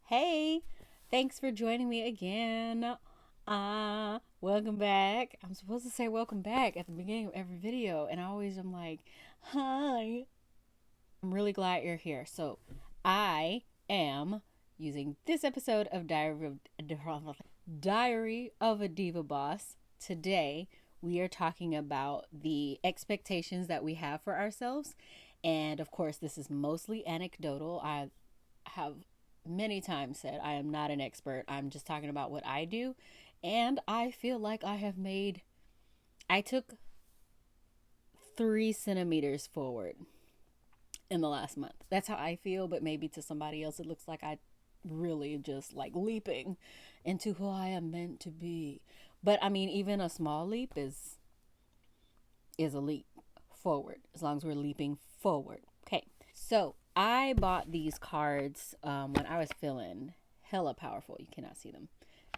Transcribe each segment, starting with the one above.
Hey, thanks for joining me again. Welcome back. I'm supposed to say welcome back at the beginning of every video, and I always am like, hi. I'm really glad you're here. So, I am using this episode of Diary of a Diva Boss. Today, we are talking about the expectations that we have for ourselves. And of course, this is mostly anecdotal. I have many times said I am not an expert. I'm just talking about what I do. And I feel like I took 3 centimeters forward in the last month. That's how I feel, but maybe to somebody else, it looks like I really just like leaping into who I am meant to be. But I mean, even a small leap is a leap forward as long as we're leaping forward. Okay. So I bought these cards when I was feeling hella powerful. You cannot see them.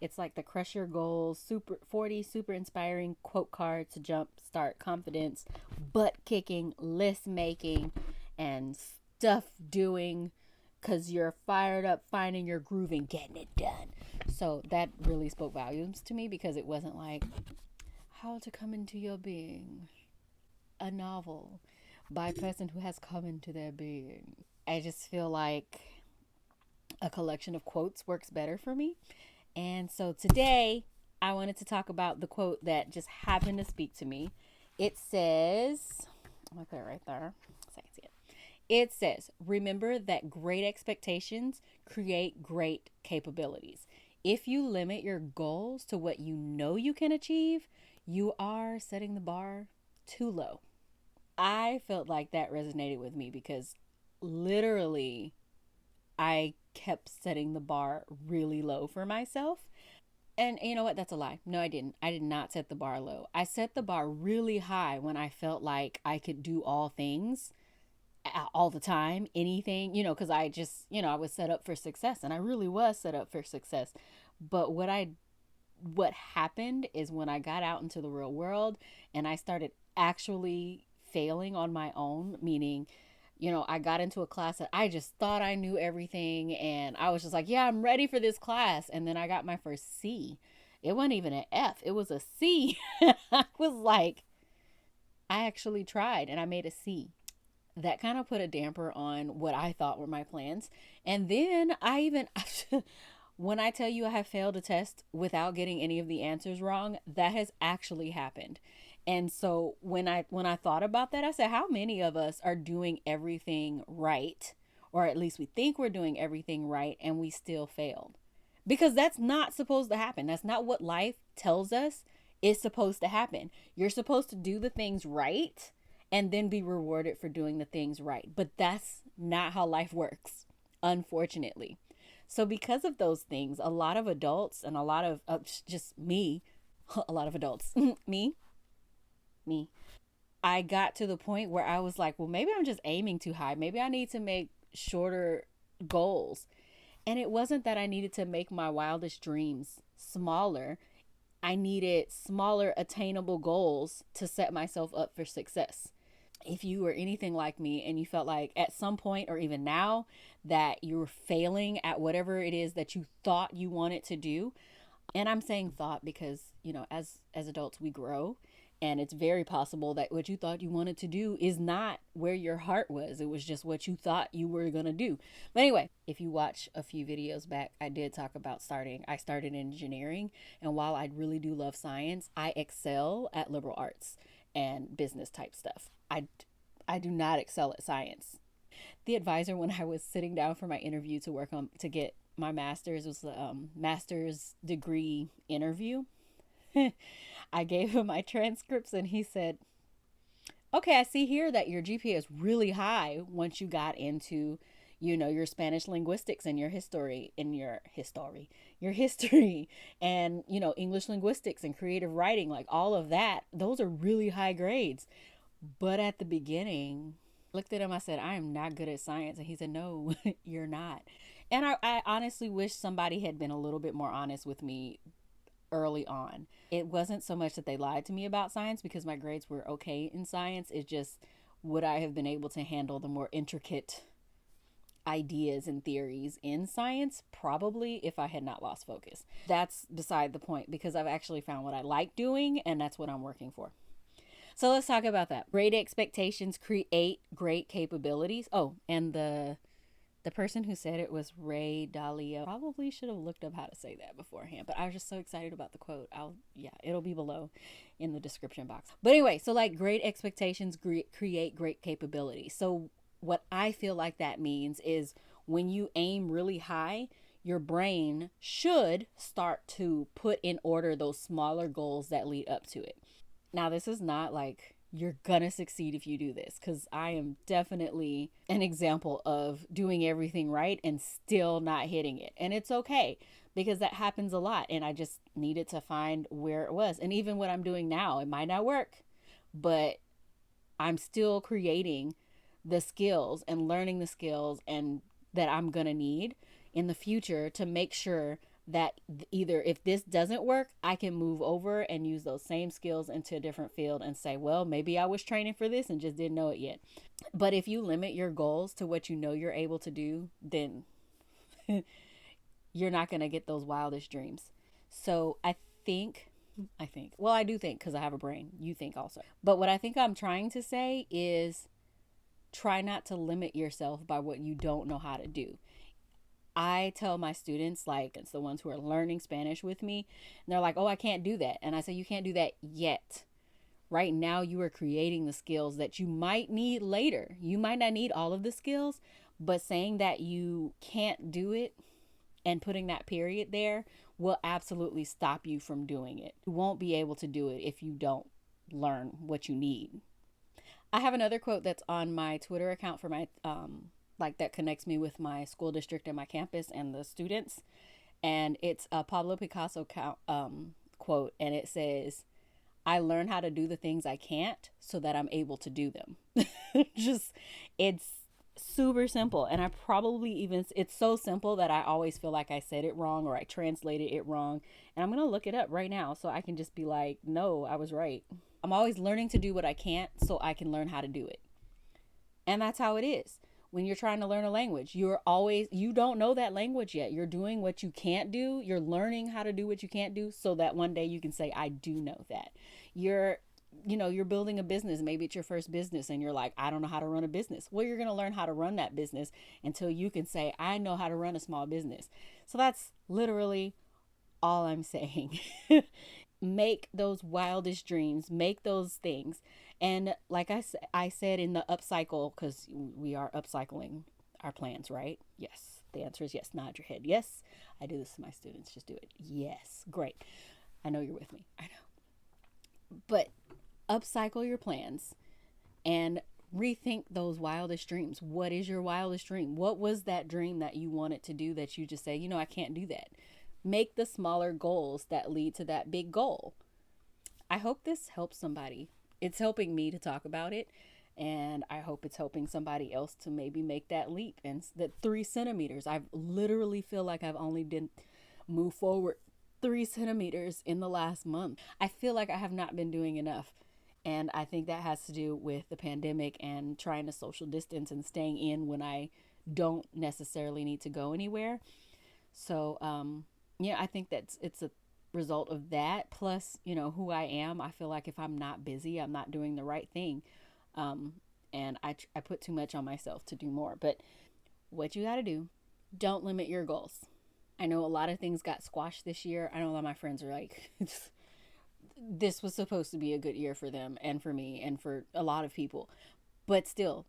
It's like the Crush Your Goals, super 40 super inspiring quote cards to jump start confidence, butt kicking, list making, and stuff doing because you're fired up, finding your groove and getting it done. So that really spoke volumes to me because it wasn't like how to come into your being, a novel by a person who has come into their being. I just feel like a collection of quotes works better for me. And so today I wanted to talk about the quote that just happened to speak to me. It says, I'm going to put it right there so I can see it. It says, remember that great expectations create great capabilities. If you limit your goals to what you know you can achieve, you are setting the bar too low. I felt like that resonated with me because literally I kept setting the bar really low for myself. And you know what? That's a lie. No, I didn't. I did not set the bar low. I set the bar really high when I felt like I could do all things all the time, anything, because I was set up for success and I really was set up for success. But what happened is when I got out into the real world and I started actually failing on my own, meaning, I got into a class that I just thought I knew everything and I was just like, yeah, I'm ready for this class. And then I got my first C. It wasn't even an F, it was a C. I was like, I actually tried and I made a C. That kind of put a damper on what I thought were my plans. And then when I tell you I have failed a test without getting any of the answers wrong, that has actually happened. And so when I thought about that, I said, how many of us are doing everything right, or at least we think we're doing everything right, and we still failed? Because that's not supposed to happen. That's not what life tells us is supposed to happen. You're supposed to do the things right and then be rewarded for doing the things right. But that's not how life works, unfortunately. So, because of those things, a lot of adults and a lot of just me, a lot of adults, me, I got to the point where I was like, well, maybe I'm just aiming too high. Maybe I need to make shorter goals. And it wasn't that I needed to make my wildest dreams smaller. I needed smaller, attainable goals to set myself up for success. If you were anything like me and you felt like at some point or even now that you were failing at whatever it is that you thought you wanted to do, and I'm saying thought because, as adults we grow, and it's very possible that what you thought you wanted to do is not where your heart was. It was just what you thought you were going to do. But anyway, if you watch a few videos back, I did talk about I started in engineering. And while I really do love science, I excel at liberal arts and business type stuff. I do not excel at science. The advisor, when I was sitting down for my interview to get my master's, was the master's degree interview. I gave him my transcripts and he said, okay, I see here that your GPA is really high once you got into, your Spanish linguistics and your history and, English linguistics and creative writing, like all of that. Those are really high grades. But at the beginning, I looked at him, I said, I am not good at science. And he said, no, you're not. And I honestly wish somebody had been a little bit more honest with me early on. It wasn't so much that they lied to me about science because my grades were okay in science. It's just, would I have been able to handle the more intricate ideas and theories in science probably if I had not lost focus. That's beside the point because I've actually found what I like doing and that's what I'm working for. So let's talk about that. Great expectations create great capabilities. Oh, and the person who said it was Ray Dalio. Probably should have looked up how to say that beforehand, but I was just so excited about the quote. It'll be below in the description box. But anyway, so like great expectations create great capabilities. So what I feel like that means is when you aim really high, your brain should start to put in order those smaller goals that lead up to it. Now, this is not like you're gonna succeed if you do this, because I am definitely an example of doing everything right and still not hitting it. And it's okay because that happens a lot. And I just needed to find where it was. And even what I'm doing now, it might not work, but I'm still creating the skills and learning the skills and that I'm gonna need in the future to make sure that either if this doesn't work, I can move over and use those same skills into a different field and say, well, maybe I was training for this and just didn't know it yet. But if you limit your goals to what you know you're able to do, then you're not going to get those wildest dreams. So well, I do think because I have a brain, you think also. But what I think I'm trying to say is try not to limit yourself by what you don't know how to do. I tell my students, like, it's the ones who are learning Spanish with me, and they're like, oh, I can't do that. And I say, you can't do that yet. Right now, you are creating the skills that you might need later. You might not need all of the skills, but saying that you can't do it and putting that period there will absolutely stop you from doing it. You won't be able to do it if you don't learn what you need. I have another quote that's on my Twitter account for my like that connects me with my school district and my campus and the students, and it's a Pablo Picasso quote, and it says, I learn how to do the things I can't so that I'm able to do them. Just, it's super simple, and I probably even, it's so simple that I always feel like I said it wrong or I translated it wrong, and I'm gonna look it up right now so I can just be like, no, I was right. I'm always learning to do what I can't so I can learn how to do it. And that's how it is. When you're trying to learn a language, you don't know that language yet. You're doing what you can't do. You're learning how to do what you can't do so that one day you can say, I do know that. You're building a business. Maybe it's your first business and you're like, I don't know how to run a business. Well, you're going to learn how to run that business until you can say, I know how to run a small business. So that's literally all I'm saying. Make those wildest dreams, make those things. And like I said in the upcycle, because we are upcycling our plans, right? Yes. The answer is yes. Nod your head. Yes. I do this to my students. Just do it. Yes. Great. I know you're with me. I know. But upcycle your plans and rethink those wildest dreams. What is your wildest dream? What was that dream that you wanted to do that you just say, I can't do that? Make the smaller goals that lead to that big goal. I hope this helps somebody. It's helping me to talk about it, and I hope it's helping somebody else to maybe make that leap. And that 3 centimeters, I literally feel like I've only been moved forward 3 centimeters in the last month. I feel like I have not been doing enough. And I think that has to do with the pandemic and trying to social distance and staying in when I don't necessarily need to go anywhere. So, I think it's a result of that. Plus, who I am. I feel like if I'm not busy, I'm not doing the right thing. And I put too much on myself to do more. But what you got to do, don't limit your goals. I know a lot of things got squashed this year. I know a lot of my friends are like, this was supposed to be a good year for them and for me and for a lot of people. But still,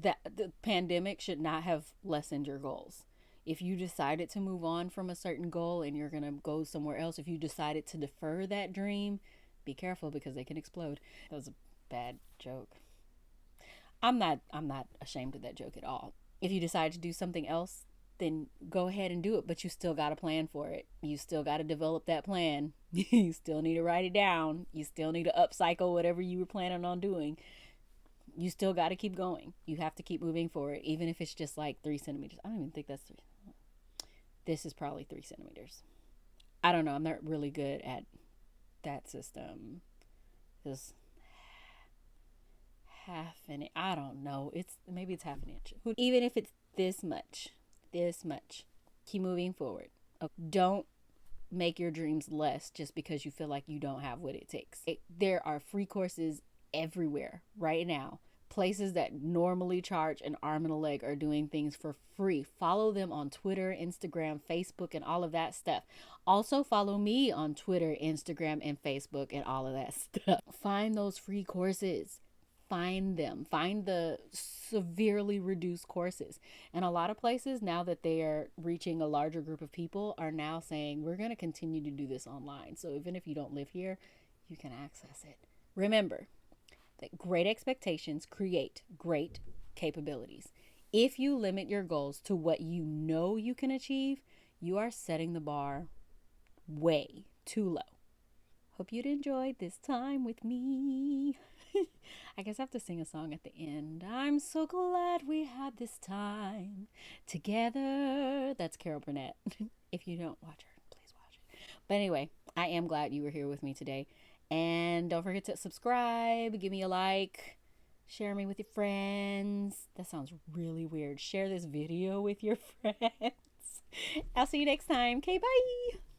that the pandemic should not have lessened your goals. If you decided to move on from a certain goal and you're going to go somewhere else, if you decided to defer that dream, be careful because they can explode. That was a bad joke. I'm not ashamed of that joke at all. If you decide to do something else, then go ahead and do it, but you still got to plan for it. You still got to develop that plan. You still need to write it down. You still need to upcycle whatever you were planning on doing. You still got to keep going. You have to keep moving forward, even if it's just like 3 centimeters. I don't even think that's 3. This is probably 3 centimeters. I don't know. I'm not really good at that system. Just half an inch. I don't know. Maybe it's half an inch. Even if it's this much. This much. Keep moving forward. Okay. Don't make your dreams less just because you feel like you don't have what it takes. There are free courses everywhere right now. Places that normally charge an arm and a leg are doing things for free. Follow them on Twitter, Instagram, Facebook, and all of that stuff. Also, follow me on Twitter, Instagram, and Facebook, and all of that stuff. Find those free courses. Find them. Find the severely reduced courses. And a lot of places, now that they are reaching a larger group of people, are now saying, we're going to continue to do this online. So even if you don't live here, you can access it. Remember that great expectations create great capabilities. If you limit your goals to what you know you can achieve, you are setting the bar way too low. Hope you'd enjoyed this time with me. I guess I have to sing a song at the end. I'm so glad we had this time together. That's Carol Burnett. If you don't watch her, please watch it. But anyway, I am glad you were here with me today. And don't forget to subscribe, give me a like, share me with your friends. That sounds really weird. Share this video with your friends. I'll see you next time. Okay, bye.